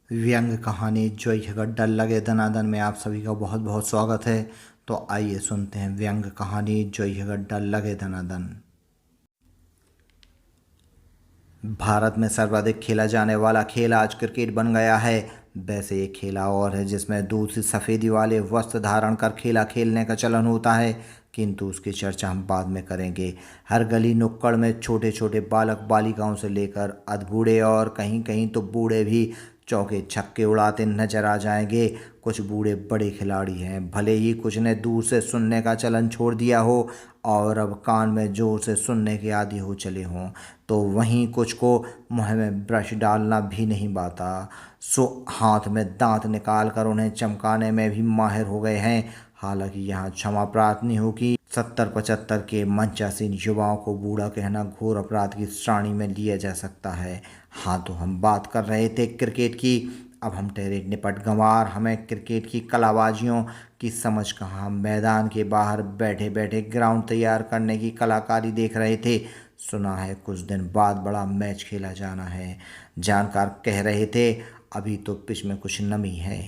व्यंग्य कहानी जोई है गड्ढा लगे दनादन में आप सभी का बहुत बहुत स्वागत है। तो आइए सुनते हैं व्यंग्य कहानी जोई है गड्ढा लगे दनादन। भारत में सर्वाधिक खेला जाने वाला खेल आज क्रिकेट बन गया है। वैसे ये खेला और है जिसमें दूध सी सफ़ेदी वाले वस्त्र धारण कर खेला खेलने का चलन होता है, किंतु उसकी चर्चा हम बाद में करेंगे। हर गली नुक्कड़ में छोटे छोटे बालक बालिकाओं से लेकर अधबूढ़े और कहीं कहीं तो बूढ़े भी चौके छक्के उड़ाते नजर आ जाएंगे। कुछ बूढ़े बड़े खिलाड़ी हैं, भले ही कुछ ने दूर से सुनने का चलन छोड़ दिया हो और अब कान में जोर से सुनने के आदी हो चले हों, तो वहीं कुछ को मुँह में ब्रश डालना भी नहीं बाता, सो हाथ में दांत निकाल कर उन्हें चमकाने में भी माहिर हो गए हैं। हालांकि यहाँ क्षमा प्रार्थना हो कि 70-75 के मंचासीन युवाओं को बूढ़ा कहना घोर अपराध की श्रेणी में लिया जा सकता है। हाँ, तो हम बात कर रहे थे क्रिकेट की। अब हम ठहरे निपट गंवार, हमें क्रिकेट की कलाबाजियों की समझ कहाँ। हम मैदान के बाहर बैठे बैठे ग्राउंड तैयार करने की कलाकारी देख रहे थे। सुना है कुछ दिन बाद बड़ा मैच खेला जाना है। जानकार कह रहे थे अभी तो पिच में कुछ नमी है।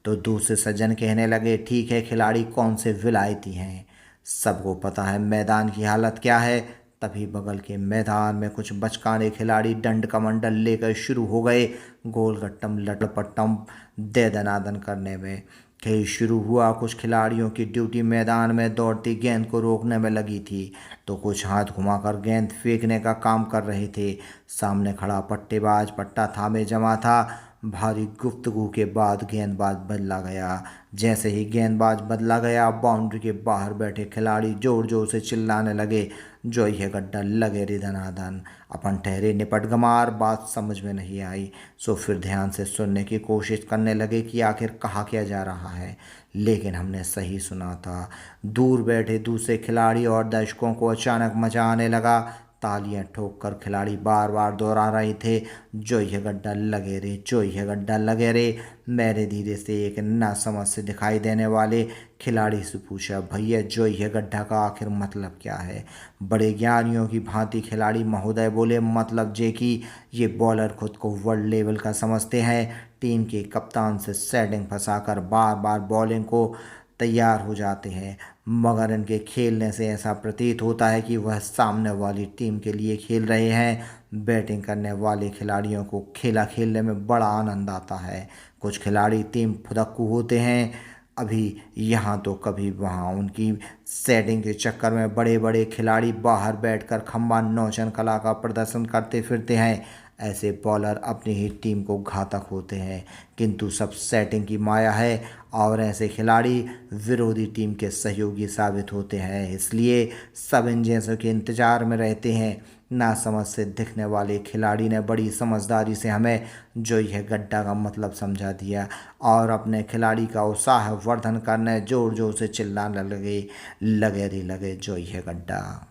तो दूसरे सज्जन कहने लगे ठीक है, खिलाड़ी कौन से विलायती हैं। सबको पता है मैदान की हालत क्या है। तभी बगल के मैदान में कुछ बचकाने खिलाड़ी दंड कमंडल लेकर शुरू हो गए गोल गट्टम लटपट्टम दे दनादन करने में। खेल शुरू हुआ। कुछ खिलाड़ियों की ड्यूटी मैदान में दौड़ती गेंद को रोकने में लगी थी, तो कुछ हाथ घुमाकर गेंद फेंकने का काम कर रहे थे। सामने खड़ा पट्टेबाज पट्टा थामे जमा था। भारी गुफ्तगू के बाद गेंदबाज बदला गया। जैसे ही गेंदबाज बदला गया, बाउंड्री के बाहर बैठे खिलाड़ी जोर जोर से चिल्लाने लगे जोई है गड्ढा लगे रे धनाधन। अपन ठहरे निपट गमार, बात समझ में नहीं आई, सो फिर ध्यान से सुनने की कोशिश करने लगे कि आखिर कहा क्या जा रहा है। लेकिन हमने सही सुना था। दूर बैठे दूसरे खिलाड़ी और दर्शकों को अचानक मजा आने लगा। तालियां ठोककर खिलाड़ी बार बार दोहरा रहे थे जोई है गड्ढा लगे रे, जोई है गड्ढा लगे रे। मैंने धीरे से एक नासमझ से दिखाई देने वाले खिलाड़ी से पूछा, भैया जोई है गड्ढा का आखिर मतलब क्या है। बड़े ज्ञानियों की भांति खिलाड़ी महोदय बोले, मतलब जे कि ये बॉलर खुद को वर्ल्ड लेवल का समझते हैं। टीम के कप्तान से सेटिंग फंसाकर बार बार बॉलिंग को तैयार हो जाते हैं, मगर इनके खेलने से ऐसा प्रतीत होता है कि वह सामने वाली टीम के लिए खेल रहे हैं। बैटिंग करने वाले खिलाड़ियों को खेला खेलने में बड़ा आनंद आता है। कुछ खिलाड़ी टीम फुदक्कू होते हैं, अभी यहाँ तो कभी वहाँ। उनकी सेटिंग के चक्कर में बड़े बड़े खिलाड़ी बाहर बैठकर खम्बा नौचन कला का प्रदर्शन करते फिरते हैं। ऐसे बॉलर अपनी ही टीम को घातक होते हैं, किंतु सब सेटिंग की माया है और ऐसे खिलाड़ी विरोधी टीम के सहयोगी साबित होते हैं। इसलिए सब इन जैसों के इंतजार में रहते हैं। नासमझ से दिखने वाले खिलाड़ी ने बड़ी समझदारी से हमें जोई है गड्ढा का मतलब समझा दिया और अपने खिलाड़ी का उत्साह वर्धन करने जोर जोर से चिल्लाने लगे, लगे रे लगे जोई है गड्ढा।